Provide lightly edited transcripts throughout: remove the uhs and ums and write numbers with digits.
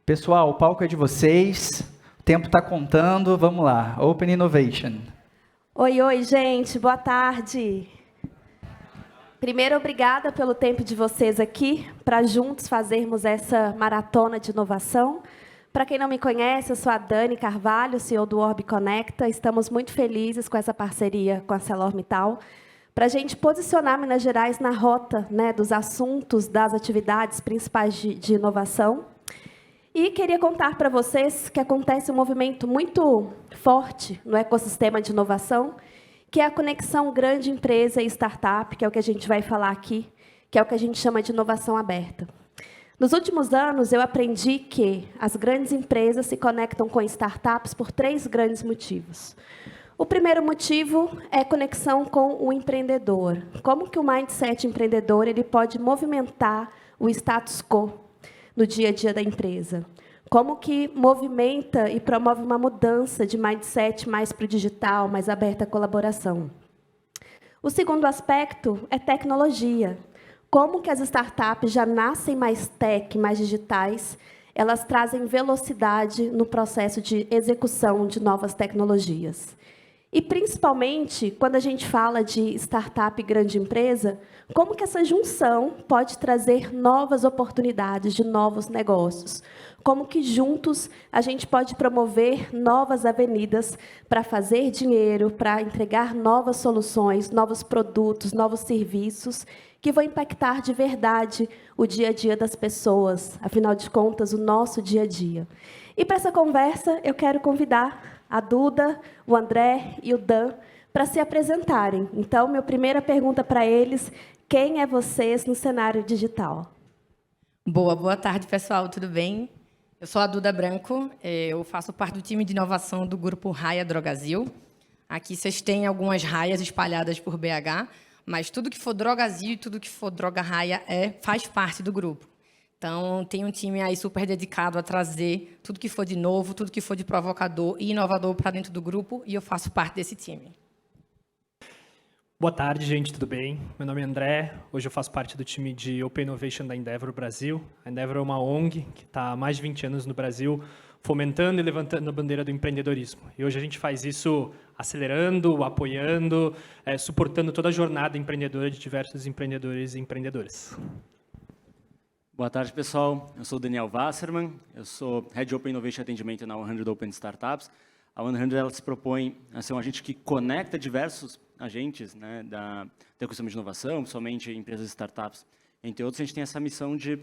Pessoal, o palco é de vocês, o tempo está contando, vamos lá, Open Innovation. Oi, gente, boa tarde. Primeiro, obrigada pelo tempo de vocês aqui, para juntos fazermos essa maratona de inovação. Para quem não me conhece, eu sou a Dani Carvalho, CEO do Orb Conecta. Estamos muito felizes com essa parceria com a ArcelorMittal, para a gente posicionar Minas Gerais na rota, dos assuntos, das atividades principais de inovação. E queria contar para vocês que acontece um movimento muito forte no ecossistema de inovação, que é a conexão grande empresa e startup, que é o que a gente vai falar aqui, que é o que a gente chama de inovação aberta. Nos últimos anos, eu aprendi que as grandes empresas se conectam com startups por 3 grandes motivos. O primeiro motivo é a conexão com o empreendedor. Como que o mindset empreendedor ele pode movimentar o status quo no dia a dia da empresa? Como que movimenta e promove uma mudança de mindset mais para o digital, mais aberta à colaboração? O segundo aspecto é tecnologia. Como que as startups já nascem mais tech, mais digitais, elas trazem velocidade no processo de execução de novas tecnologias. E, principalmente, quando a gente fala de startup e grande empresa, como que essa junção pode trazer novas oportunidades de novos negócios? Como que, juntos, a gente pode promover novas avenidas para fazer dinheiro, para entregar novas soluções, novos produtos, novos serviços, que vão impactar de verdade o dia a dia das pessoas, afinal de contas, o nosso dia a dia. E, para essa conversa, eu quero convidar a Duda, o André e o Dan para se apresentarem. Então, minha primeira pergunta para eles, quem é vocês no cenário digital? Boa tarde, pessoal, tudo bem? Eu sou a Duda Branco, eu faço parte do time de inovação do grupo Raia Drogazil. Aqui vocês têm algumas raias espalhadas por BH, mas tudo que for Drogazil e tudo que for Droga Raia faz parte do grupo. Então, tem um time aí super dedicado a trazer tudo que for de novo, tudo que for de provocador e inovador para dentro do grupo, e eu faço parte desse time. Boa tarde, gente, tudo bem? Meu nome é André, hoje eu faço parte do time de Open Innovation da Endeavor Brasil. A Endeavor é uma ONG que está há mais de 20 anos no Brasil, fomentando e levantando a bandeira do empreendedorismo. E hoje a gente faz isso acelerando, apoiando, suportando toda a jornada empreendedora de diversos empreendedores e empreendedoras. Boa tarde, pessoal. Eu sou o Daniel Wasserman, eu sou Head Open Innovation Atendimento na 100 Open Startups. A 100 ela se propõe a ser um agente que conecta diversos agentes do ecossistema de inovação, principalmente empresas e startups. Entre outros, a gente tem essa missão de,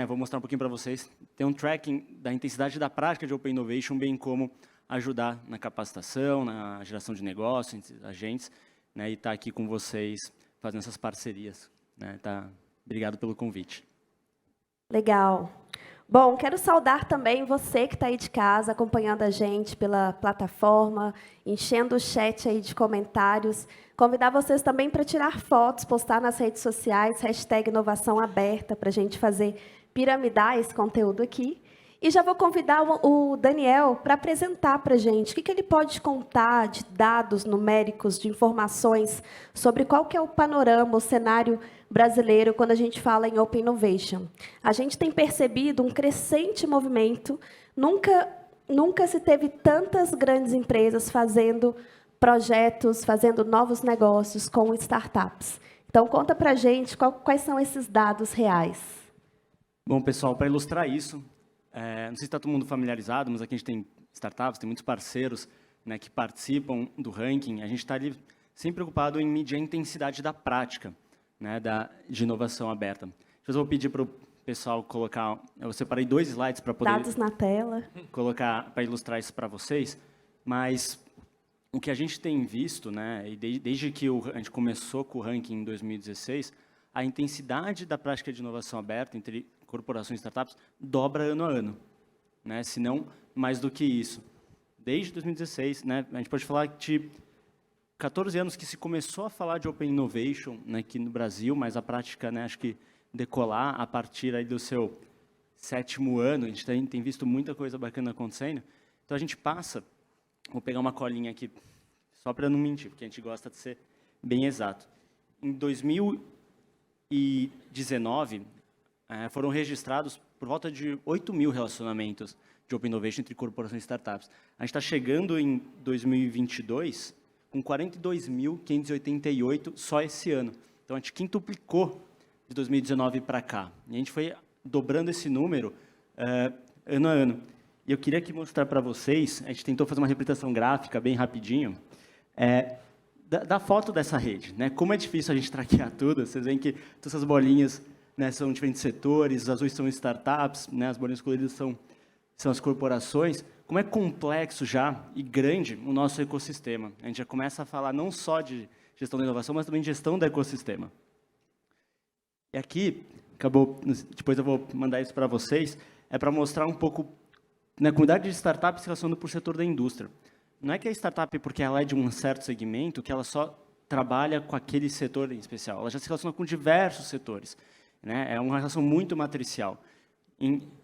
vou mostrar um pouquinho para vocês, ter um tracking da intensidade da prática de Open Innovation, bem como ajudar na capacitação, na geração de negócios, entre agentes, e estar aqui com vocês fazendo essas parcerias. Obrigado pelo convite. Legal. Bom, quero saudar também você que está aí de casa, acompanhando a gente pela plataforma, enchendo o chat aí de comentários. Convidar vocês também para tirar fotos, postar nas redes sociais, #inovaçãoaberta, para a gente piramidar esse conteúdo aqui. E já vou convidar o Daniel para apresentar para a gente o que ele pode contar de dados numéricos, de informações sobre qual que é o panorama, o cenário brasileiro quando a gente fala em Open Innovation. A gente tem percebido um crescente movimento, nunca se teve tantas grandes empresas fazendo projetos, fazendo novos negócios com startups. Então, conta para a gente quais são esses dados reais. Bom, pessoal, para ilustrar isso, não sei se está todo mundo familiarizado, mas aqui a gente tem startups, tem muitos parceiros que participam do ranking. A gente está ali sempre preocupado em medir a intensidade da prática de inovação aberta. Eu vou pedir para o pessoal colocar... Eu separei 2 slides para poder... Dados na tela. Colocar para ilustrar isso para vocês, mas o que a gente tem visto, e desde que a gente começou com o ranking em 2016, a intensidade da prática de inovação aberta entre corporações e startups dobra ano a ano, se não mais do que isso. Desde 2016, a gente pode falar de 14 anos que se começou a falar de Open Innovation aqui no Brasil, mas a prática, acho que decolar a partir aí do seu 7º ano, a gente tem visto muita coisa bacana acontecendo. Então, a gente passa, vou pegar uma colinha aqui, só para não mentir, porque a gente gosta de ser bem exato. Em 2019, foram registrados por volta de 8 mil relacionamentos de Open Innovation entre corporações e startups. A gente está chegando em 2022 com 42.588 só esse ano. Então, a gente quintuplicou de 2019 para cá. E a gente foi dobrando esse número ano a ano. E eu queria aqui mostrar para vocês, a gente tentou fazer uma representação gráfica bem rapidinho, da foto dessa rede. Né? Como é difícil a gente traquear tudo, vocês veem que todas essas bolinhas, né, são diferentes setores, os azuis são startups, né, as bolinhas coloridas são as corporações. Como é complexo já e grande o nosso ecossistema. A gente já começa a falar não só de gestão da inovação, mas também de gestão do ecossistema. E aqui, depois eu vou mandar isso para vocês, para mostrar um pouco na comunidade de startups se relacionando por setor da indústria. Não é que a startup, porque ela é de um certo segmento, que ela só trabalha com aquele setor em especial. Ela já se relaciona com diversos setores. Né? É uma relação muito matricial.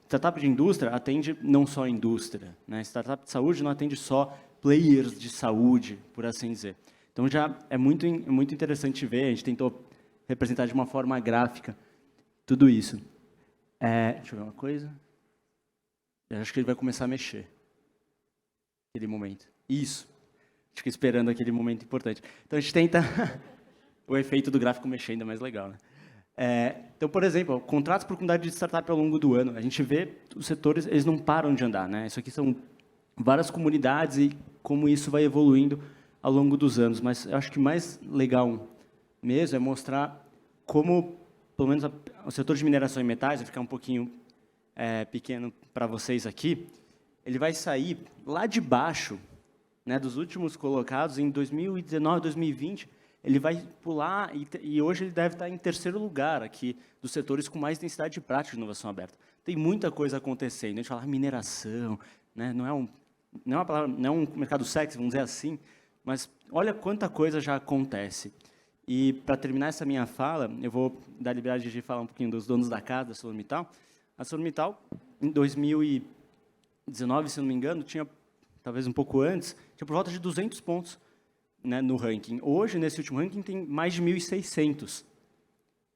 Startup de indústria atende não só a indústria. Né? Startup de saúde não atende só players de saúde, por assim dizer. Então, já é muito interessante ver, a gente tentou representar de uma forma gráfica tudo isso. Deixa eu ver uma coisa. Eu acho que ele vai começar a mexer. Aquele momento. Isso. Fica esperando aquele momento importante. Então, a gente tenta o efeito do gráfico mexer ainda mais legal. Né? Então, por exemplo, contratos por comunidade de startup ao longo do ano. A gente vê os setores, eles não param de andar. Né? Isso aqui são várias comunidades e como isso vai evoluindo ao longo dos anos. Mas eu acho que o mais legal mesmo é mostrar como, pelo menos, o setor de mineração e metais, vai ficar um pouquinho pequeno para vocês aqui, ele vai sair lá de baixo, né, dos últimos colocados, em 2019, 2020, ele vai pular, e hoje ele deve estar em terceiro lugar aqui, dos setores com mais densidade de prática de inovação aberta. Tem muita coisa acontecendo. A gente fala mineração, né, não é um mercado sexy, vamos dizer assim, mas olha quanta coisa já acontece. E, para terminar essa minha fala, eu vou dar a liberdade de falar um pouquinho dos donos da casa, da ArcelorMittal. A ArcelorMittal, em 2019, se não me engano, tinha, talvez um pouco antes, tinha por volta de 200 pontos, né, no ranking. Hoje, nesse último ranking, tem mais de 1.600.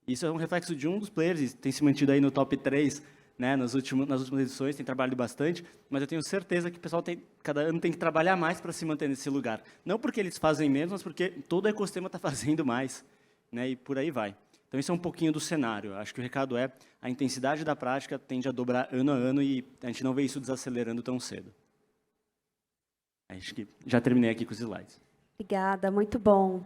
Isso é um reflexo de um dos players, e tem se mantido aí no top 3, né, nas últimas edições, tem trabalhado bastante, mas eu tenho certeza que o pessoal cada ano tem que trabalhar mais para se manter nesse lugar. Não porque eles fazem menos, mas porque todo o ecossistema está fazendo mais, né, e por aí vai. Então, isso é um pouquinho do cenário. Acho que o recado a intensidade da prática tende a dobrar ano a ano e a gente não vê isso desacelerando tão cedo. Acho que já terminei aqui com os slides. Obrigada, muito bom.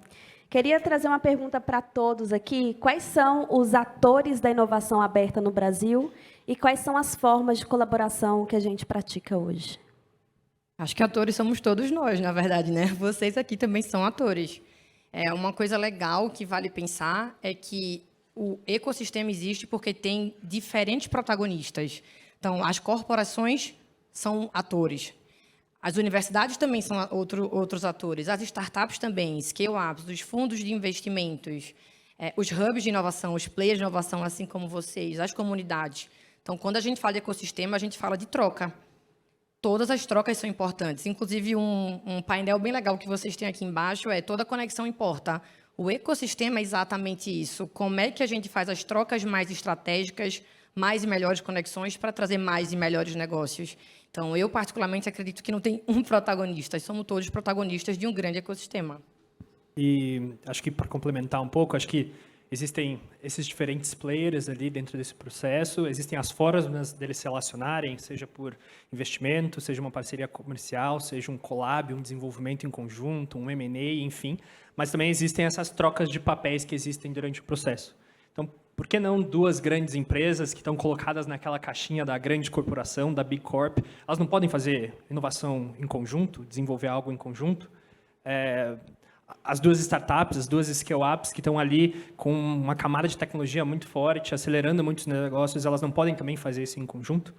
Queria trazer uma pergunta para todos aqui. Quais são os atores da inovação aberta no Brasil e quais são as formas de colaboração que a gente pratica hoje? Acho que atores somos todos nós, na verdade, né? Vocês aqui também são atores. Uma coisa legal que vale pensar é que o ecossistema existe porque tem diferentes protagonistas. Então, as corporações são atores. As universidades também são outros atores. As startups também, scale-ups, os fundos de investimentos, os hubs de inovação, os players de inovação, assim como vocês, as comunidades. Então, quando a gente fala de ecossistema, a gente fala de troca. Todas as trocas são importantes. Inclusive, um painel bem legal que vocês têm aqui embaixo toda conexão importa. O ecossistema é exatamente isso. Como é que a gente faz as trocas mais estratégicas, mais e melhores conexões para trazer mais e melhores negócios? Então, eu particularmente acredito que não tem um protagonista. Somos todos protagonistas de um grande ecossistema. E acho que, para complementar um pouco, acho que existem esses diferentes players ali dentro desse processo, existem as formas deles se relacionarem, seja por investimento, seja uma parceria comercial, seja um collab, um desenvolvimento em conjunto, um M&A, enfim, mas também existem essas trocas de papéis que existem durante o processo. Então, por que não duas grandes empresas que estão colocadas naquela caixinha da grande corporação, da Big Corp, elas não podem fazer inovação em conjunto, desenvolver algo em conjunto? As duas startups, as duas scale-ups que estão ali com uma camada de tecnologia muito forte, acelerando muitos negócios, elas não podem também fazer isso em conjunto?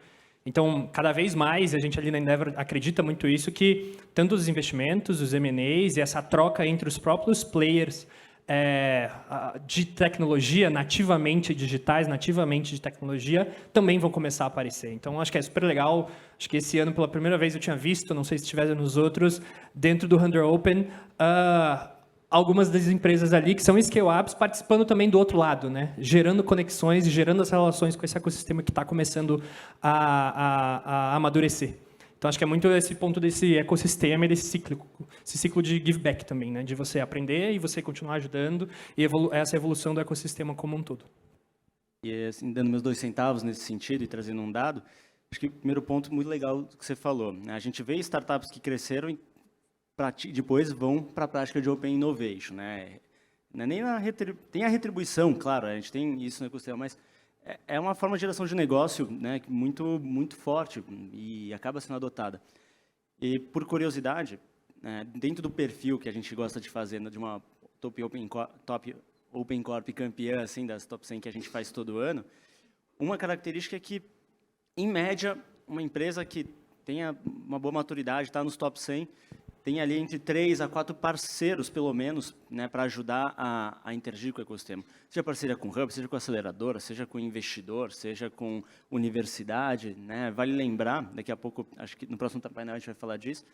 Então, cada vez mais, a gente ali na Endeavor acredita muito isso, que tanto os investimentos, os M&As e essa troca entre os próprios players de tecnologia, nativamente digitais, nativamente de tecnologia, também vão começar a aparecer. Então, acho que é super legal. Acho que esse ano, pela primeira vez, eu tinha visto, não sei se estiver nos outros, dentro do 100 Open, algumas das empresas ali que são scale-ups participando também do outro lado, né? Gerando conexões e gerando as relações com esse ecossistema que está começando a amadurecer. Então, acho que é muito esse ponto desse ecossistema e esse ciclo de give back também, né? De você aprender e você continuar ajudando e essa evolução do ecossistema como um todo. E assim, dando meus 2 centavos nesse sentido e trazendo um dado, acho que o primeiro ponto muito legal que você falou, né? A gente vê startups que cresceram e depois vão para a prática de Open Innovation, né? Não é nem tem a retribuição, claro, a gente tem isso no ecossistema, mas é uma forma de geração de negócio, né, muito forte e acaba sendo adotada. E, por curiosidade, dentro do perfil que a gente gosta de fazer, de uma top Open Corp campeã, assim, das top 100 que a gente faz todo ano, uma característica é que, em média, uma empresa que tenha uma boa maturidade, está nos top 100, tem ali entre 3 a 4 parceiros, pelo menos, né, para ajudar a interagir com o ecossistema. Seja parceria com o Hub, seja com a aceleradora, seja com o investidor, seja com universidade, né? Vale lembrar, daqui a pouco, acho que no próximo painel a gente vai falar disso,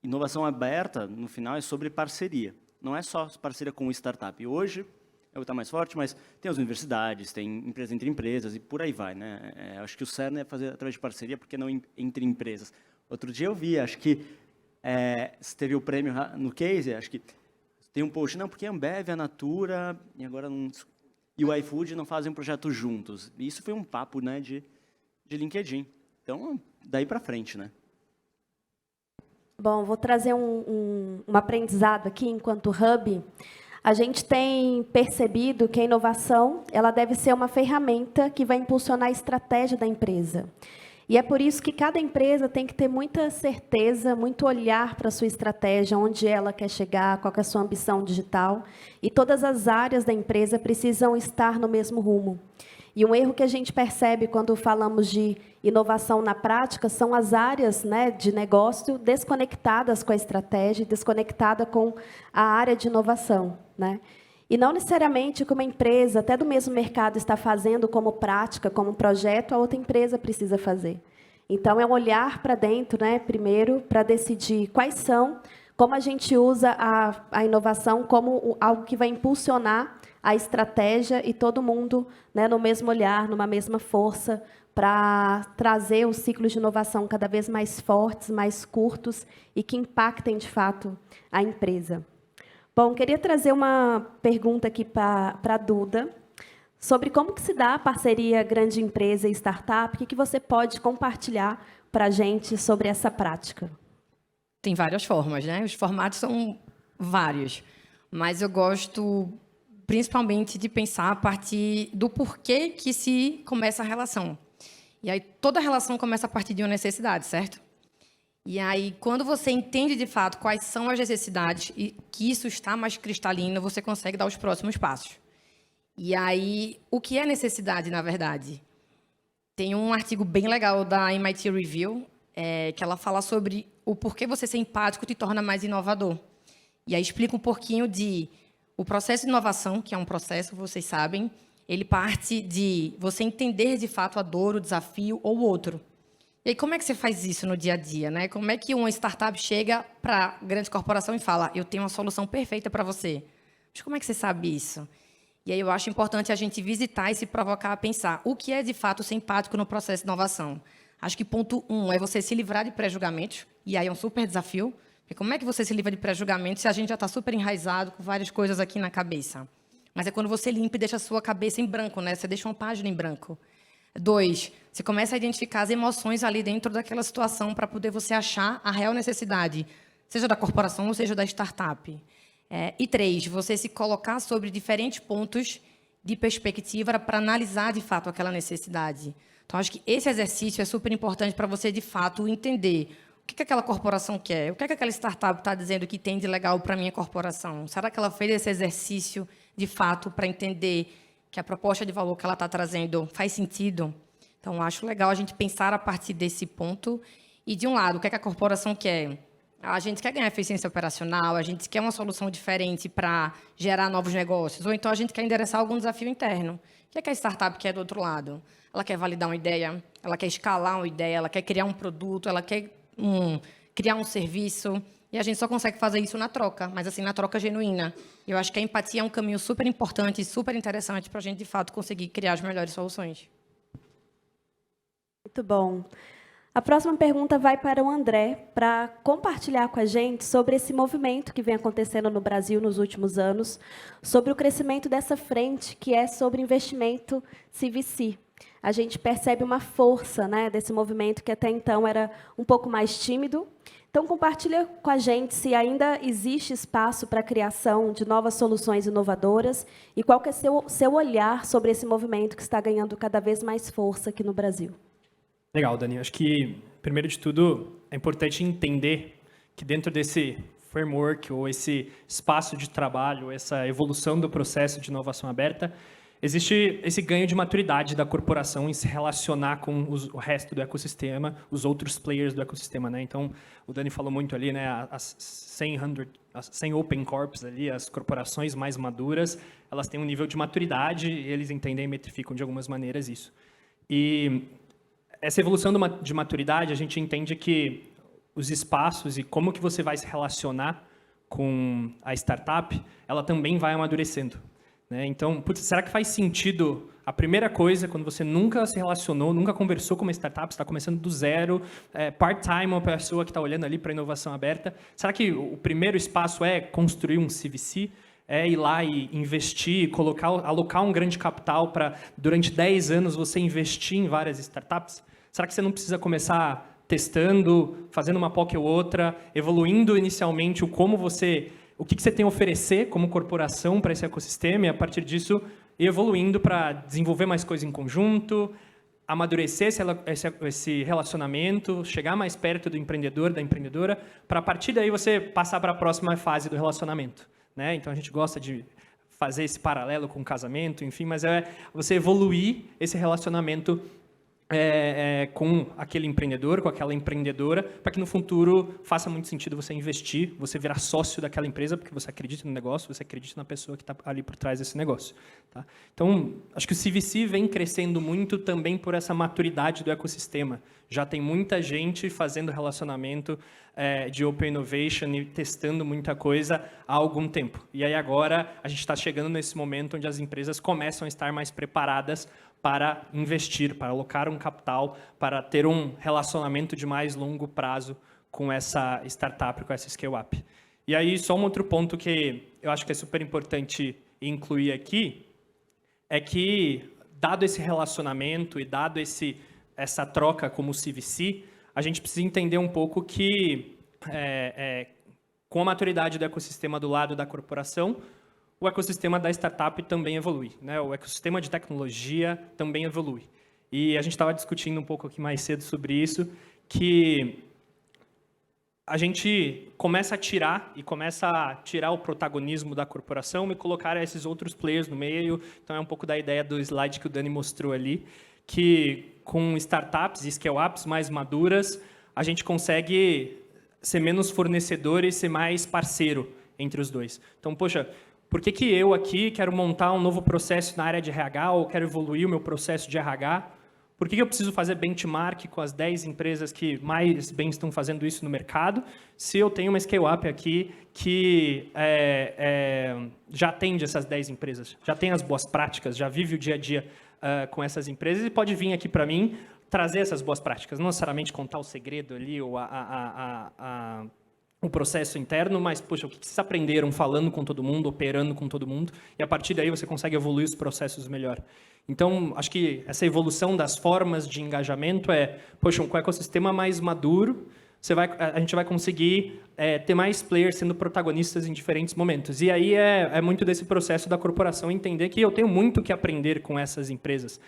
inovação aberta, no final, é sobre parceria. Não é só parceria com o startup. E hoje é o que está mais forte, mas tem as universidades, tem empresa entre empresas e por aí vai, né? Acho que o CERN é fazer através de parceria, porque não entre empresas. Outro dia eu vi, acho que você teve o prêmio no Case, acho que tem um post, não, porque a Ambev, a Natura e o iFood não fazem um projeto juntos. E isso foi um papo, né, de LinkedIn. Então, daí para frente, né? Bom, vou trazer um aprendizado aqui enquanto Hub. A gente tem percebido que a inovação ela deve ser uma ferramenta que vai impulsionar a estratégia da empresa. E é por isso que cada empresa tem que ter muita certeza, muito olhar para a sua estratégia, onde ela quer chegar, qual que é a sua ambição digital. E todas as áreas da empresa precisam estar no mesmo rumo. E um erro que a gente percebe quando falamos de inovação na prática são as áreas, né, de negócio desconectadas com a estratégia, desconectada com a área de inovação, né? E não necessariamente o que uma empresa, até do mesmo mercado, está fazendo como prática, como projeto, a outra empresa precisa fazer. Então, é um olhar para dentro, né, primeiro, para decidir quais são, como a gente usa a inovação como algo que vai impulsionar a estratégia e todo mundo, né, no mesmo olhar, numa mesma força, para trazer os ciclos de inovação cada vez mais fortes, mais curtos e que impactem, de fato, a empresa. Bom, queria trazer uma pergunta aqui para a Duda, sobre como que se dá a parceria grande empresa e startup, o que você pode compartilhar para a gente sobre essa prática? Tem várias formas, né? Os formatos são vários, mas eu gosto principalmente de pensar a partir do porquê que se começa a relação. E aí toda relação começa a partir de uma necessidade, certo? E aí, quando você entende de fato quais são as necessidades e que isso está mais cristalino, você consegue dar os próximos passos. E aí, o que é necessidade, na verdade? Tem um artigo bem legal da MIT Review, que ela fala sobre o porquê você ser empático te torna mais inovador. E aí explica um pouquinho de o processo de inovação, que é um processo, vocês sabem, ele parte de você entender de fato a dor, o desafio ou o outro. E aí, como é que você faz isso no dia a dia, né? Como é que uma startup chega para a grande corporação e fala, eu tenho uma solução perfeita para você? Mas como é que você sabe isso? E aí eu acho importante a gente visitar e se provocar a pensar o que é, de fato, ser empático no processo de inovação. Acho que ponto 1 é você se livrar de pré-julgamentos, e aí é um super desafio. Porque como é que você se livra de pré-julgamentos se a gente já está super enraizado com várias coisas aqui na cabeça? Mas é quando você limpa e deixa a sua cabeça em branco, né? Você deixa uma página em branco. 2, você começa a identificar as emoções ali dentro daquela situação para poder você achar a real necessidade, seja da corporação ou seja da startup. E 3, você se colocar sobre diferentes pontos de perspectiva para analisar, de fato, aquela necessidade. Então, acho que esse exercício é super importante para você, de fato, entender o que aquela corporação quer, o que aquela startup está dizendo que tem de legal para a minha corporação. Será que ela fez esse exercício, de fato, para entender que a proposta de valor que ela está trazendo faz sentido? Então, acho legal a gente pensar a partir desse ponto. E, de um lado, o que a corporação quer? A gente quer ganhar eficiência operacional, a gente quer uma solução diferente para gerar novos negócios, ou então a gente quer endereçar algum desafio interno. O que a startup quer do outro lado? Ela quer validar uma ideia, ela quer escalar uma ideia, ela quer criar um produto, ela quer criar um serviço. E a gente só consegue fazer isso na troca, mas assim, na troca genuína. Eu acho que a empatia é um caminho super importante e super interessante para a gente, de fato, conseguir criar as melhores soluções. Muito bom. A próxima pergunta vai para o André, para compartilhar com a gente sobre esse movimento que vem acontecendo no Brasil nos últimos anos, sobre o crescimento dessa frente, que é sobre investimento CVC. A gente percebe uma força, né, desse movimento que até então era um pouco mais tímido. Então, compartilha com a gente se ainda existe espaço para a criação de novas soluções inovadoras e qual que é seu olhar sobre esse movimento que está ganhando cada vez mais força aqui no Brasil. Legal, Dani. Acho que, primeiro de tudo, é importante entender que dentro desse framework ou esse espaço de trabalho, essa evolução do processo de inovação aberta, existe esse ganho de maturidade da corporação em se relacionar com o resto do ecossistema, os outros players do ecossistema, né? Então, o Dani falou muito ali, né? As 100 Open Corps ali, as corporações mais maduras, elas têm um nível de maturidade e eles entendem e metrificam de algumas maneiras isso. E essa evolução de maturidade, a gente entende que os espaços e como que você vai se relacionar com a startup, ela também vai amadurecendo. Né? Então, putz, será que faz sentido a primeira coisa, quando você nunca se relacionou, nunca conversou com uma startup, está começando do zero, part-time, uma pessoa que está olhando ali para a inovação aberta, será que o primeiro espaço é construir um CVC? É ir lá e investir, alocar um grande capital para, durante 10 anos, você investir em várias startups? Será que você não precisa começar testando, fazendo uma POC ou outra, evoluindo inicialmente o que você tem a oferecer como corporação para esse ecossistema e, a partir disso, ir evoluindo para desenvolver mais coisas em conjunto, amadurecer esse relacionamento, chegar mais perto do empreendedor, da empreendedora, para, a partir daí, você passar para a próxima fase do relacionamento. Né? Então, a gente gosta de fazer esse paralelo com o casamento, enfim, mas é você evoluir esse relacionamento com aquele empreendedor, com aquela empreendedora, para que no futuro faça muito sentido você investir, você virar sócio daquela empresa, porque você acredita no negócio, você acredita na pessoa que está ali por trás desse negócio. Tá? Então, acho que o CVC vem crescendo muito também por essa maturidade do ecossistema. Já tem muita gente fazendo relacionamento de Open Innovation e testando muita coisa há algum tempo. E aí agora a gente está chegando nesse momento onde as empresas começam a estar mais preparadas para investir, para alocar um capital, para ter um relacionamento de mais longo prazo com essa startup, com essa scale-up. E aí, só um outro ponto que eu acho que é super importante incluir aqui, é que, dado esse relacionamento e dado essa troca como CVC, a gente precisa entender um pouco que, com a maturidade do ecossistema do lado da corporação, o ecossistema da startup também evolui, né? O ecossistema de tecnologia também evolui. E a gente estava discutindo um pouco aqui mais cedo sobre isso, que a gente começa a tirar o protagonismo da corporação e colocar esses outros players no meio. Então, é um pouco da ideia do slide que o Dani mostrou ali, que com startups e scale-ups mais maduras, a gente consegue ser menos fornecedor e ser mais parceiro entre os dois. Então, poxa, por que eu aqui quero montar um novo processo na área de RH ou quero evoluir o meu processo de RH? Por que eu preciso fazer benchmark com as 10 empresas que mais bem estão fazendo isso no mercado, se eu tenho uma scale-up aqui que já atende essas 10 empresas, já tem as boas práticas, já vive o dia a dia com essas empresas e pode vir aqui para mim trazer essas boas práticas, não necessariamente contar o segredo ali ou o processo interno, mas, poxa, o que vocês aprenderam falando com todo mundo, operando com todo mundo, e a partir daí você consegue evoluir os processos melhor. Então, acho que essa evolução das formas de engajamento poxa, com o ecossistema mais maduro, a gente vai conseguir ter mais players sendo protagonistas em diferentes momentos. E aí é muito desse processo da corporação entender que eu tenho muito que aprender com essas empresas.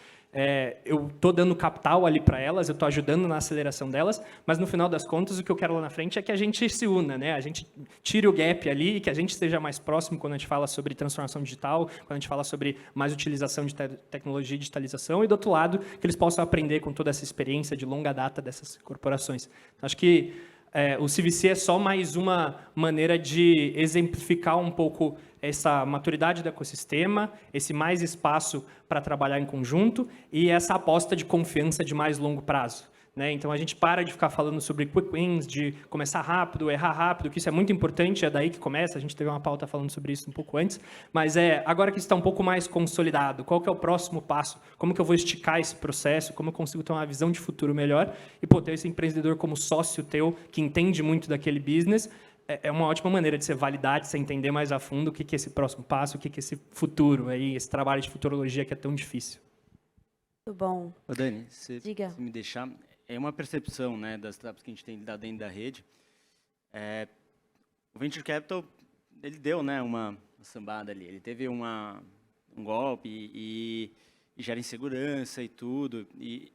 Eu estou dando capital ali para elas, eu estou ajudando na aceleração delas, mas no final das contas o que eu quero lá na frente é que a gente se una, né? A gente tire o gap ali, que a gente esteja mais próximo quando a gente fala sobre transformação digital, quando a gente fala sobre mais utilização de tecnologia e digitalização, e do outro lado, que eles possam aprender com toda essa experiência de longa data dessas corporações. Acho que o CVC é só mais uma maneira de exemplificar um pouco essa maturidade do ecossistema, esse mais espaço para trabalhar em conjunto e essa aposta de confiança de mais longo prazo. né? Então, a gente para de ficar falando sobre quick wins, de começar rápido, errar rápido, que isso é muito importante, é daí que começa. A gente teve uma pauta falando sobre isso um pouco antes. Mas agora que isso está um pouco mais consolidado, qual que é o próximo passo? Como que eu vou esticar esse processo? Como eu consigo ter uma visão de futuro melhor? E, ter esse empreendedor como sócio teu, que entende muito daquele business, é uma ótima maneira de você validar, de você entender mais a fundo o que é esse próximo passo, o que é esse futuro, aí, esse trabalho de futurologia que é tão difícil. Muito bom. Ô Dani, se Diga. me deixar, é uma percepção, né, das startups que a gente tem lidado dentro da rede. O Venture Capital, ele deu, né, uma sambada ali, ele teve um golpe e gera insegurança e tudo, e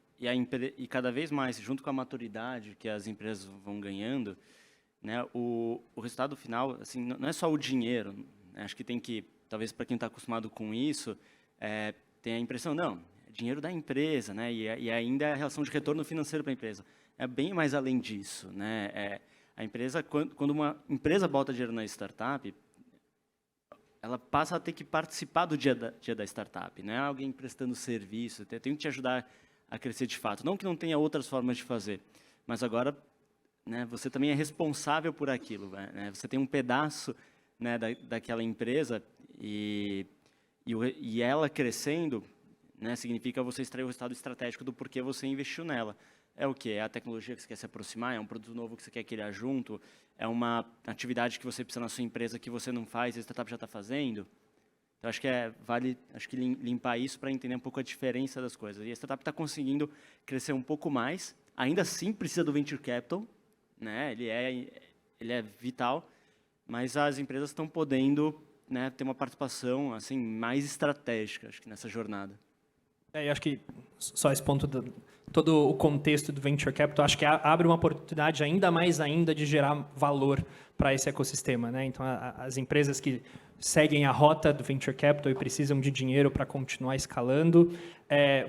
cada vez mais, junto com a maturidade que as empresas vão ganhando, né, o resultado final, assim, não é só o dinheiro, né, acho que tem que, talvez para quem está acostumado com isso, tem a impressão, não, dinheiro da empresa, né? E ainda a relação de retorno financeiro para a empresa. É bem mais além disso, né? A empresa, quando uma empresa bota dinheiro na startup, ela passa a ter que participar do dia da startup, né? Alguém prestando serviço, tem que te ajudar a crescer de fato. Não que não tenha outras formas de fazer, mas agora, né, você também é responsável por aquilo, né? Você tem um pedaço, né, daquela empresa e ela crescendo, né, significa você extrair o resultado estratégico do porquê você investiu nela. É o quê? É a tecnologia que você quer se aproximar? É um produto novo que você quer criar junto? É uma atividade que você precisa na sua empresa que você não faz e a startup já está fazendo? Então, acho que vale limpar isso para entender um pouco a diferença das coisas. E a startup está conseguindo crescer um pouco mais, ainda assim precisa do Venture Capital, né? Ele é vital, mas as empresas estão podendo, né, ter uma participação assim, mais estratégica, acho que nessa jornada. Eu acho que só esse ponto, todo o contexto do Venture Capital, acho que abre uma oportunidade ainda de gerar valor para esse ecossistema, né? Então, as empresas que seguem a rota do Venture Capital e precisam de dinheiro para continuar escalando,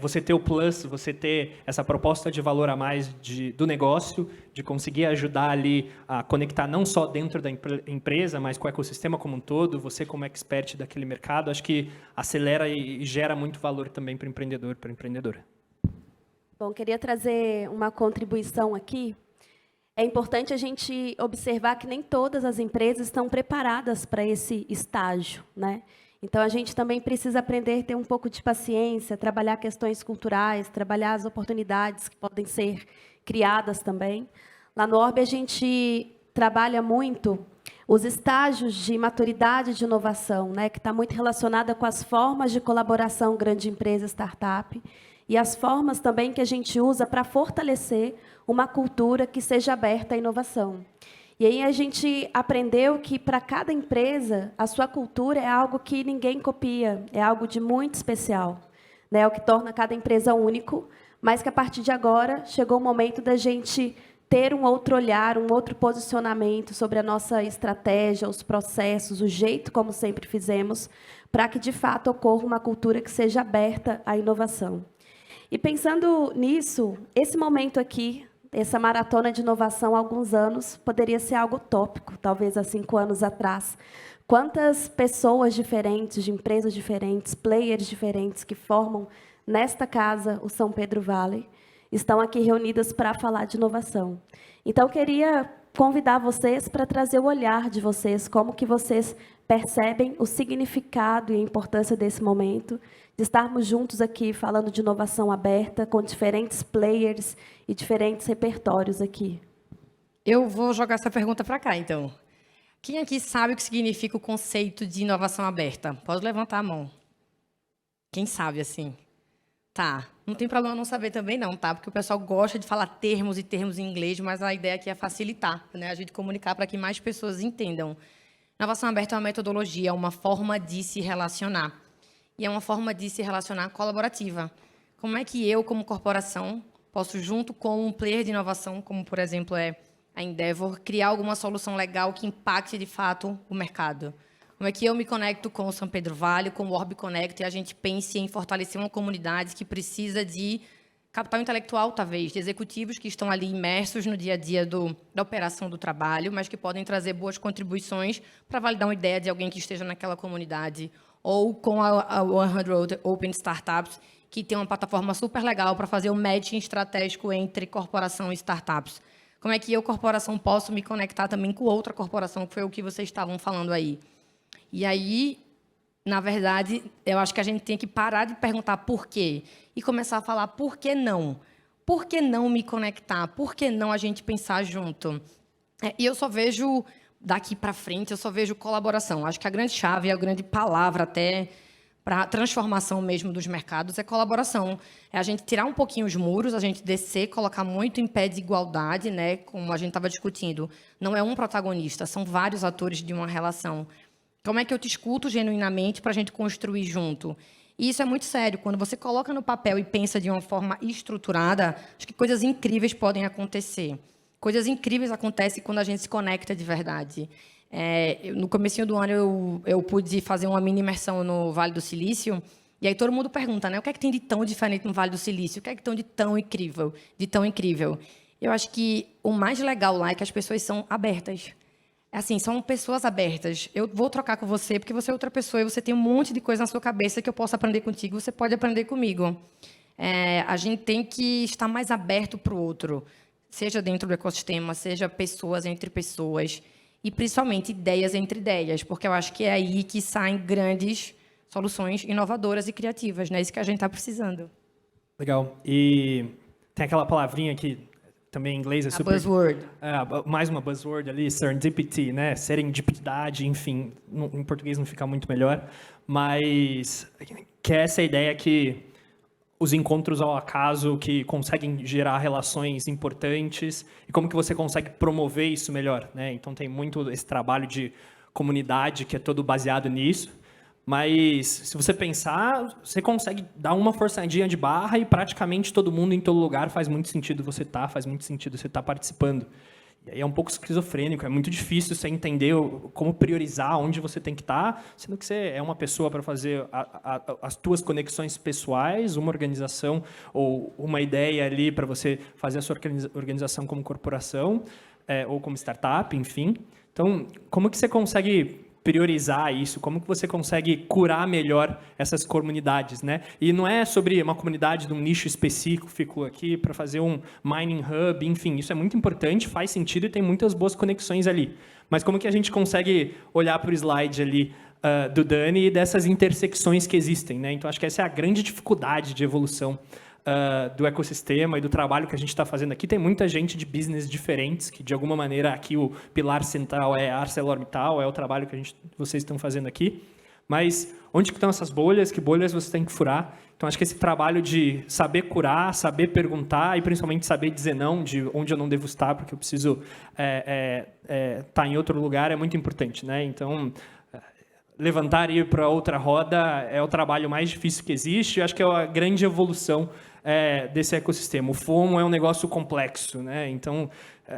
você ter o plus, você ter essa proposta de valor a mais do negócio, de conseguir ajudar ali a conectar não só dentro da empresa, mas com o ecossistema como um todo, você como expert daquele mercado, acho que acelera e gera muito valor também para o empreendedor, para a empreendedora. Bom, queria trazer uma contribuição aqui. É importante a gente observar que nem todas as empresas estão preparadas para esse estágio, né? Então, a gente também precisa aprender a ter um pouco de paciência, trabalhar questões culturais, trabalhar as oportunidades que podem ser criadas também. Lá no Orbe, a gente trabalha muito os estágios de maturidade de inovação, né? Que está muito relacionada com as formas de colaboração grande empresa startup e as formas também que a gente usa para fortalecer uma cultura que seja aberta à inovação. E aí a gente aprendeu que, para cada empresa, a sua cultura é algo que ninguém copia, é algo de muito especial, né? É o que torna cada empresa único, mas que, a partir de agora, chegou o momento da gente ter um outro olhar, um outro posicionamento sobre a nossa estratégia, os processos, o jeito como sempre fizemos, para que, de fato, ocorra uma cultura que seja aberta à inovação. E pensando nisso, esse momento aqui, essa maratona de inovação há alguns anos, poderia ser algo utópico, talvez há 5 anos atrás. Quantas pessoas diferentes, de empresas diferentes, players diferentes que formam nesta casa o São Pedro Valley, estão aqui reunidas para falar de inovação. Então, eu queria convidar vocês para trazer o olhar de vocês, como que vocês percebem o significado e a importância desse momento, de estarmos juntos aqui falando de inovação aberta, com diferentes players e diferentes repertórios aqui. Eu vou jogar essa pergunta para cá, então. Quem aqui sabe o que significa o conceito de inovação aberta? Pode levantar a mão. Quem sabe, assim? Tá. Não tem problema não saber também, não, tá? Porque o pessoal gosta de falar termos e termos em inglês, mas a ideia aqui é facilitar, né? A gente comunicar para que mais pessoas entendam. Inovação aberta é uma metodologia, é uma forma de se relacionar. E é uma forma de se relacionar colaborativa. Como é que eu, como corporação, posso, junto com um player de inovação, como, por exemplo, é a Endeavor, criar alguma solução legal que impacte, de fato, o mercado? Como é que eu me conecto com o São Pedro Valley, com o Orbe Connect, e a gente pense em fortalecer uma comunidade que precisa de capital intelectual, talvez, de executivos que estão ali imersos no dia a dia da operação do trabalho, mas que podem trazer boas contribuições para validar uma ideia de alguém que esteja naquela comunidade, ou com a 100 Open Startups, que tem uma plataforma super legal para fazer o matching estratégico entre corporação e startups. Como é que eu, corporação, posso me conectar também com outra corporação, que foi o que vocês estavam falando aí. E aí, na verdade, eu acho que a gente tem que parar de perguntar por quê e começar a falar por que não. Por que não me conectar? Por que não a gente pensar junto? E eu só vejo, daqui para frente, eu só vejo colaboração. Acho que a grande chave, a grande palavra até para a transformação mesmo dos mercados é colaboração. É a gente tirar um pouquinho os muros, a gente descer, colocar muito em pé de igualdade, né? Como a gente estava discutindo. Não é um protagonista, são vários atores de uma relação. Como é que eu te escuto genuinamente para a gente construir junto? E isso é muito sério. Quando você coloca no papel e pensa de uma forma estruturada, acho que coisas incríveis podem acontecer. Coisas incríveis acontecem quando a gente se conecta de verdade. No comecinho do ano, eu pude fazer uma mini imersão no Vale do Silício, e aí todo mundo pergunta, né? O que é que tem de tão diferente no Vale do Silício? O que é que tem de tão incrível? Eu acho que o mais legal lá é que as pessoas são abertas. Assim, são pessoas abertas. Eu vou trocar com você, porque você é outra pessoa e você tem um monte de coisa na sua cabeça que eu posso aprender contigo, você pode aprender comigo. A gente tem que estar mais aberto para o outro, seja dentro do ecossistema, seja pessoas entre pessoas, e principalmente ideias entre ideias, porque eu acho que é aí que saem grandes soluções inovadoras e criativas, né? Isso que a gente está precisando. Legal. E tem aquela palavrinha que também em inglês é super... Buzzword. Mais uma buzzword ali, serendipity, né? Serendipidade, enfim, em português não fica muito melhor, mas que é essa ideia que os encontros ao acaso que conseguem gerar relações importantes e como que você consegue promover isso melhor, né? Então tem muito esse trabalho de comunidade que é todo baseado nisso, mas se você pensar, você consegue dar uma forçadinha de barra e praticamente todo mundo em todo lugar faz muito sentido você estar, faz muito sentido você estar participando. E aí é um pouco esquizofrênico, é muito difícil você entender como priorizar onde você tem que estar, sendo que você é uma pessoa para fazer as tuas conexões pessoais, uma organização ou uma ideia ali para você fazer a sua organização como corporação ou como startup, enfim. Então, como que você consegue priorizar isso? Como que você consegue curar melhor essas comunidades, né? E não é sobre uma comunidade de um nicho específico aqui para fazer um mining hub, enfim, isso é muito importante, faz sentido e tem muitas boas conexões ali. Mas como que a gente consegue olhar para o slide ali do Dani e dessas intersecções que existem, né? Então, acho que essa é a grande dificuldade de evolução do ecossistema e do trabalho que a gente está fazendo aqui. Tem muita gente de business diferentes, que de alguma maneira aqui o pilar central é a ArcelorMittal, é o trabalho que vocês estão fazendo aqui. Mas onde que estão essas bolhas? Que bolhas você tem que furar? Então, acho que esse trabalho de saber curar, saber perguntar e principalmente saber dizer não, de onde eu não devo estar, porque eu preciso estar em outro lugar, é muito importante, né? Então, levantar e ir para outra roda é o trabalho mais difícil que existe. Eu acho que é a grande evolução desse ecossistema. O FOMO é um negócio complexo, né? Então,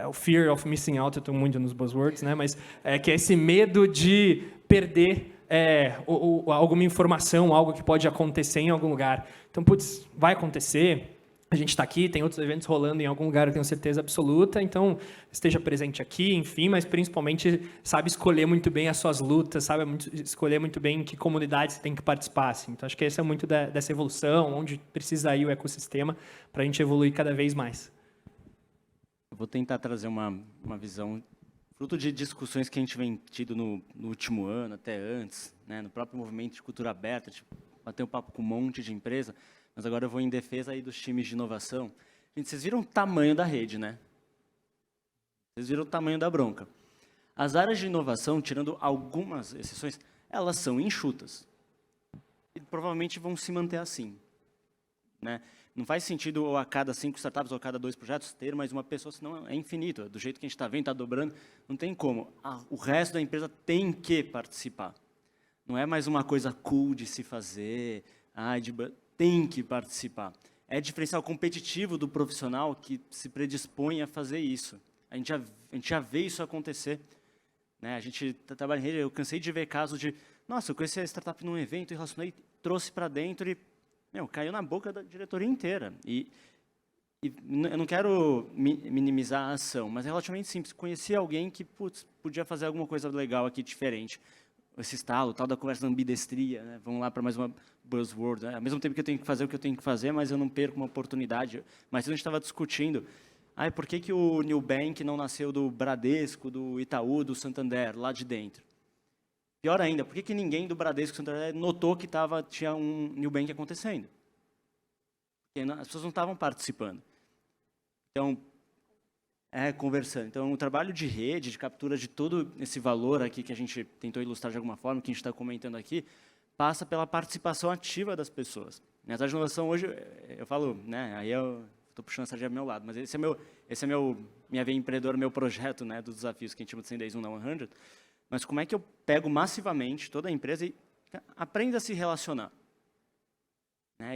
o fear of missing out, eu estou muito nos buzzwords, né? Mas que é esse medo de perder alguma informação, algo que pode acontecer em algum lugar. Então, putz, vai acontecer. A gente está aqui, tem outros eventos rolando em algum lugar, eu tenho certeza absoluta. Então, esteja presente aqui, enfim, mas principalmente sabe escolher muito bem as suas lutas, sabe escolher muito bem em que comunidade você tem que participar. Assim. Então, acho que esse é muito dessa evolução, onde precisa ir o ecossistema para a gente evoluir cada vez mais. Eu vou tentar trazer uma visão fruto de discussões que a gente vem tido no último ano, até antes, né, no próprio movimento de cultura aberta, tipo, bater um papo com um monte de empresa. Mas agora eu vou em defesa aí dos times de inovação. Gente, vocês viram o tamanho da rede, né? Vocês viram o tamanho da bronca. As áreas de inovação, tirando algumas exceções, elas são enxutas. E provavelmente vão se manter assim. Né? Não faz sentido ou a cada 5 startups ou a cada 2 projetos ter mais uma pessoa, senão é infinito. Do jeito que a gente está vendo, está dobrando, não tem como. O resto da empresa tem que participar. Não é mais uma coisa cool de se fazer, tem que participar. É diferencial competitivo do profissional que se predispõe a fazer isso. A gente já vê isso acontecer. Né? A gente trabalha em rede, eu cansei de ver casos de, nossa, eu conheci a startup num evento, relacionei, trouxe para dentro e caiu na boca da diretoria inteira. E eu não quero minimizar a ação, mas é relativamente simples. Conheci alguém que podia fazer alguma coisa legal aqui, diferente. esse estalo, tal da conversa da ambidestria, né? Vamos lá para mais uma buzzword, né? Ao mesmo tempo que eu tenho que fazer o que eu tenho que fazer, mas eu não perco uma oportunidade. Mas a gente estava discutindo, por que o Nubank não nasceu do Bradesco, do Itaú, do Santander, lá de dentro? Pior ainda, por que ninguém do Bradesco e Santander notou que tinha um Nubank acontecendo? Porque as pessoas não estavam participando. Então, conversando. Então, o trabalho de rede, de captura de todo esse valor aqui que a gente tentou ilustrar de alguma forma, que a gente está comentando aqui, passa pela participação ativa das pessoas. Na de inovação hoje, eu falo, né, aí eu estou puxando a sardinha do meu lado, mas esse é minha veia empreendedora, meu projeto, né, dos desafios que a gente chama de 100 Days 1 na 100. Mas como é que eu pego massivamente toda a empresa e aprenda a se relacionar?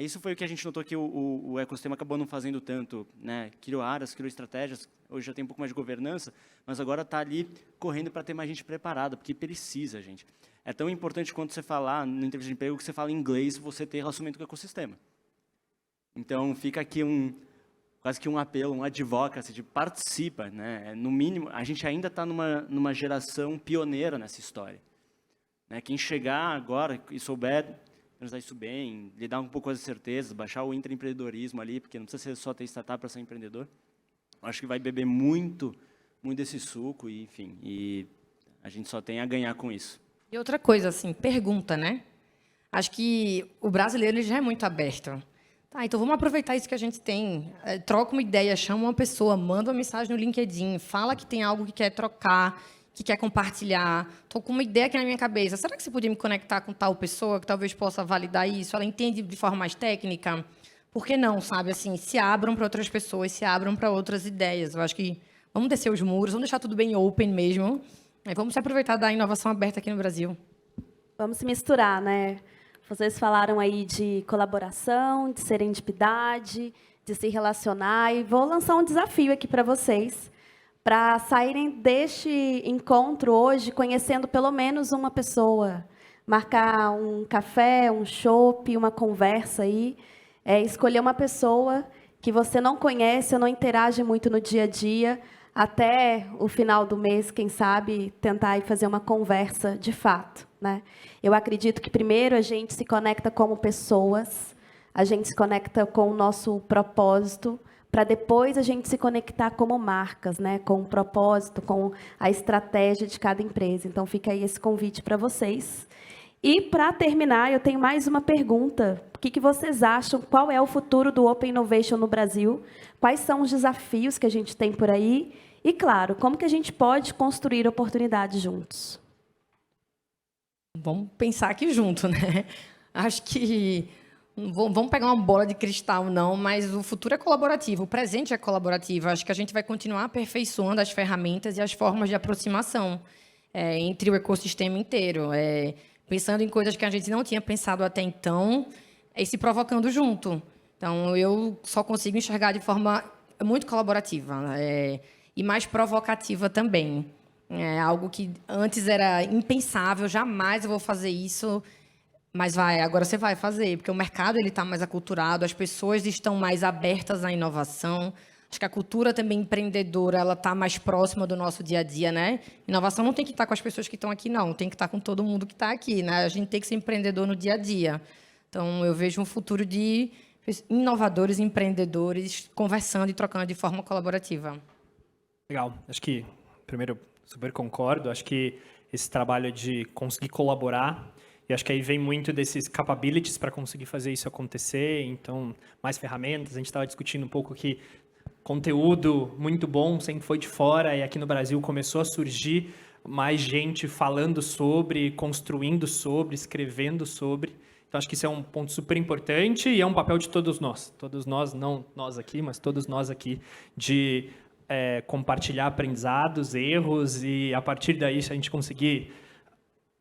Isso foi o que a gente notou que o ecossistema acabou não fazendo tanto, né? Criou áreas, criou estratégias, hoje já tem um pouco mais de governança, mas agora está ali correndo para ter mais gente preparada, porque precisa, gente. É tão importante quando você falar na entrevista de emprego que você fala inglês, você ter relacionamento com o ecossistema. Então, fica aqui quase que um apelo, um advocacy, de participa, né? No mínimo, a gente ainda está numa geração pioneira nessa história. Né? Quem chegar agora e souber pensar isso bem, lidar um pouco com as certezas, baixar o intraempreendedorismo ali, porque não precisa só ter startup para ser empreendedor. Acho que vai beber muito desse suco e, enfim, e a gente só tem a ganhar com isso. E outra coisa, assim, pergunta, né? Acho que o brasileiro ele já é muito aberto. Tá, então vamos aproveitar isso que a gente tem. Troca uma ideia, chama uma pessoa, manda uma mensagem no LinkedIn, fala que tem algo que quer trocar, que quer compartilhar. Estou com uma ideia aqui na minha cabeça. Será que você podia me conectar com tal pessoa que talvez possa validar isso? Ela entende de forma mais técnica? Por que não, sabe? Assim, se abram para outras pessoas, se abram para outras ideias. Eu acho que vamos descer os muros, vamos deixar tudo bem open mesmo. Vamos se aproveitar da inovação aberta aqui no Brasil. Vamos se misturar, né? Vocês falaram aí de colaboração, de serendipidade, de se relacionar. E vou lançar um desafio aqui para vocês, para saírem deste encontro hoje conhecendo pelo menos uma pessoa. Marcar um café, um chopp, uma conversa aí. Escolher uma pessoa que você não conhece ou não interage muito no dia a dia, até o final do mês, quem sabe, tentar ir fazer uma conversa de fato, né? Eu acredito que primeiro a gente se conecta como pessoas, a gente se conecta com o nosso propósito, para depois a gente se conectar como marcas, né? Com o propósito, com a estratégia de cada empresa. Então, fica aí esse convite para vocês. E, para terminar, eu tenho mais uma pergunta. O que vocês acham? Qual é o futuro do Open Innovation no Brasil? Quais são os desafios que a gente tem por aí? E, claro, como que a gente pode construir oportunidades juntos? Vamos pensar aqui junto, né? Acho que vamos pegar uma bola de cristal, não, mas o futuro é colaborativo, o presente é colaborativo. Acho que a gente vai continuar aperfeiçoando as ferramentas e as formas de aproximação entre o ecossistema inteiro. Pensando em coisas que a gente não tinha pensado até então, e se provocando junto. Então, eu só consigo enxergar de forma muito colaborativa e mais provocativa também. É algo que antes era impensável, jamais eu vou fazer isso, mas agora você vai fazer, porque o mercado está mais aculturado, as pessoas estão mais abertas à inovação. Acho que a cultura também empreendedora ela está mais próxima do nosso dia a dia, né? Inovação não tem que estar com as pessoas que estão aqui, não. Tem que estar com todo mundo que está aqui, né? A gente tem que ser empreendedor no dia a dia. Então, eu vejo um futuro de inovadores, empreendedores, conversando e trocando de forma colaborativa. Legal. Acho que, primeiro, super concordo. Acho que esse trabalho de conseguir colaborar, e acho que aí vem muito desses capabilities para conseguir fazer isso acontecer. Então, mais ferramentas. A gente estava discutindo um pouco que conteúdo muito bom sempre foi de fora, e aqui no Brasil começou a surgir mais gente falando sobre, construindo sobre, escrevendo sobre. Então, acho que isso é um ponto super importante e é um papel de todos nós, não nós aqui, mas todos nós aqui, de compartilhar aprendizados, erros, e a partir daí a gente conseguir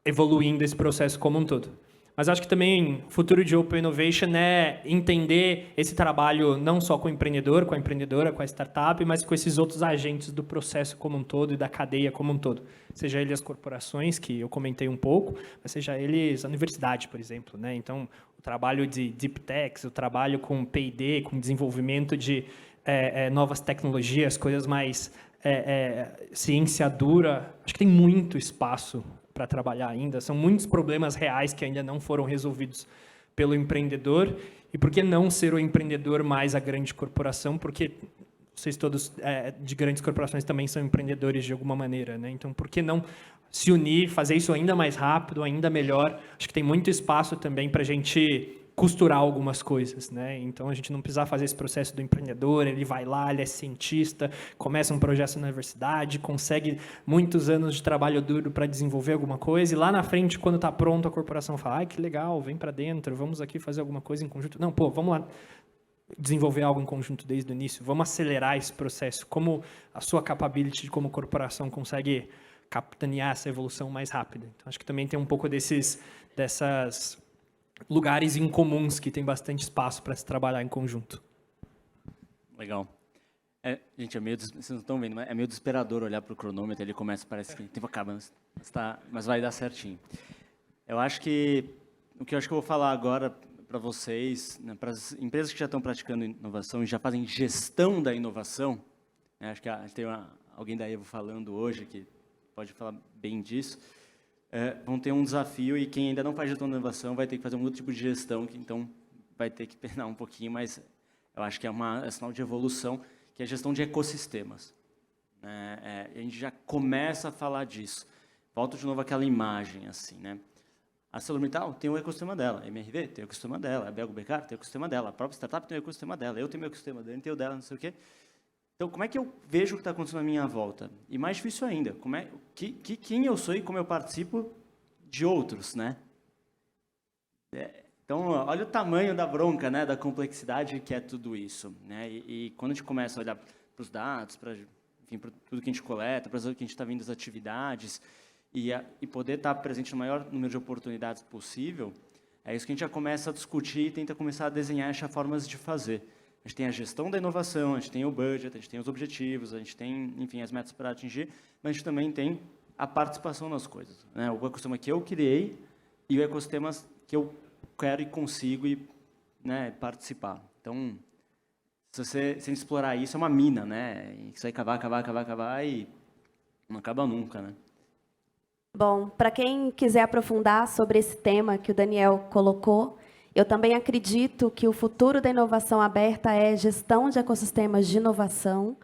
evoluindo esse processo como um todo. Mas acho que também o futuro de Open Innovation é entender esse trabalho não só com o empreendedor, com a empreendedora, com a startup, mas com esses outros agentes do processo como um todo e da cadeia como um todo. Seja eles as corporações, que eu comentei um pouco, mas seja eles a universidade, por exemplo, né? Então, o trabalho de Deep Techs, o trabalho com P&D, com desenvolvimento de novas tecnologias, coisas mais ciência dura, acho que tem muito espaço para trabalhar ainda, são muitos problemas reais que ainda não foram resolvidos pelo empreendedor. E por que não ser o empreendedor mais a grande corporação? Porque vocês todos de grandes corporações também são empreendedores de alguma maneira, né? Então, por que não se unir, fazer isso ainda mais rápido, ainda melhor? Acho que tem muito espaço também para a gente costurar algumas coisas, né? Então, a gente não precisa fazer esse processo do empreendedor, ele vai lá, ele é cientista, começa um projeto na universidade, consegue muitos anos de trabalho duro para desenvolver alguma coisa, e lá na frente, quando está pronto, a corporação fala, que legal, vem para dentro, vamos aqui fazer alguma coisa em conjunto. Não, vamos lá desenvolver algo em conjunto desde o início, vamos acelerar esse processo. Como a sua capability como corporação consegue capitanear essa evolução mais rápida? Então, acho que também tem um pouco dessas lugares incomuns que tem bastante espaço para se trabalhar em conjunto. Legal. Gente, vocês não estão vendo, mas é meio desesperador olhar para o cronômetro, ele começa, parece que o tempo acaba, mas vai dar certinho. Eu acho que o que eu vou falar agora para vocês, né, para as empresas que já estão praticando inovação e já fazem gestão da inovação, né, acho que tem alguém da Evo falando hoje que pode falar bem disso, vão ter um desafio, e quem ainda não faz gestão da inovação vai ter que fazer um outro tipo de gestão, que então vai ter que penar um pouquinho, mas eu acho que é sinal de evolução, que é a gestão de ecossistemas. A gente já começa a falar disso. Volto de novo àquela imagem, assim, né? A ArcelorMittal tem o ecossistema dela, a MRV tem o ecossistema dela, a Belgo Becar tem o ecossistema dela, a própria startup tem o ecossistema dela, eu tenho o meu ecossistema, a Dani tem o dela, não sei o quê. Então, como é que eu vejo o que está acontecendo à minha volta? E mais difícil ainda, quem eu sou e como eu participo de outros, né? Então, olha o tamanho da bronca, né, da complexidade que é tudo isso, né? E quando a gente começa a olhar para os dados, para tudo que a gente coleta, para tudo que a gente está vendo das atividades, e poder estar presente no maior número de oportunidades possível, é isso que a gente já começa a discutir e tenta começar a desenhar essas formas de fazer. A gente tem a gestão da inovação, a gente tem o budget, a gente tem os objetivos, a gente tem, enfim, as metas para atingir, mas a gente também tem a participação nas coisas, né? O ecossistema que eu criei e o ecossistema que eu quero e consigo participar. Então, se você explorar isso, é uma mina, né? Você vai cavar e não acaba nunca, né? Bom, para quem quiser aprofundar sobre esse tema que o Daniel colocou, eu também acredito que o futuro da inovação aberta é gestão de ecossistemas de inovação.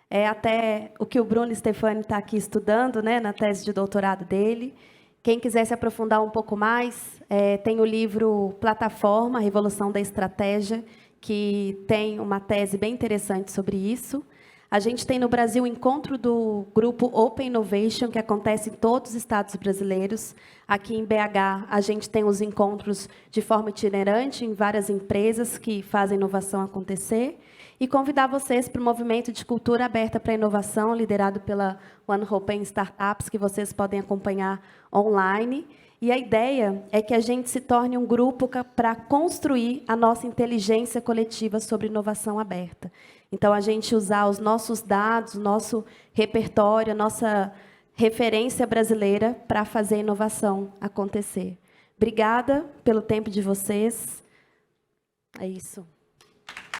É até o que o Bruno Stefani está aqui estudando, né, na tese de doutorado dele. Quem quiser se aprofundar um pouco mais, tem o livro Plataforma, Revolução da Estratégia, que tem uma tese bem interessante sobre isso. A gente tem no Brasil o encontro do grupo Open Innovation, que acontece em todos os estados brasileiros. Aqui em BH, a gente tem os encontros de forma itinerante em várias empresas que fazem inovação acontecer. E convidar vocês para o movimento de cultura aberta para a inovação, liderado pela One Open Startups, que vocês podem acompanhar online. E a ideia é que a gente se torne um grupo para construir a nossa inteligência coletiva sobre inovação aberta. Então, a gente usar os nossos dados, o nosso repertório, a nossa referência brasileira para fazer a inovação acontecer. Obrigada pelo tempo de vocês. É isso.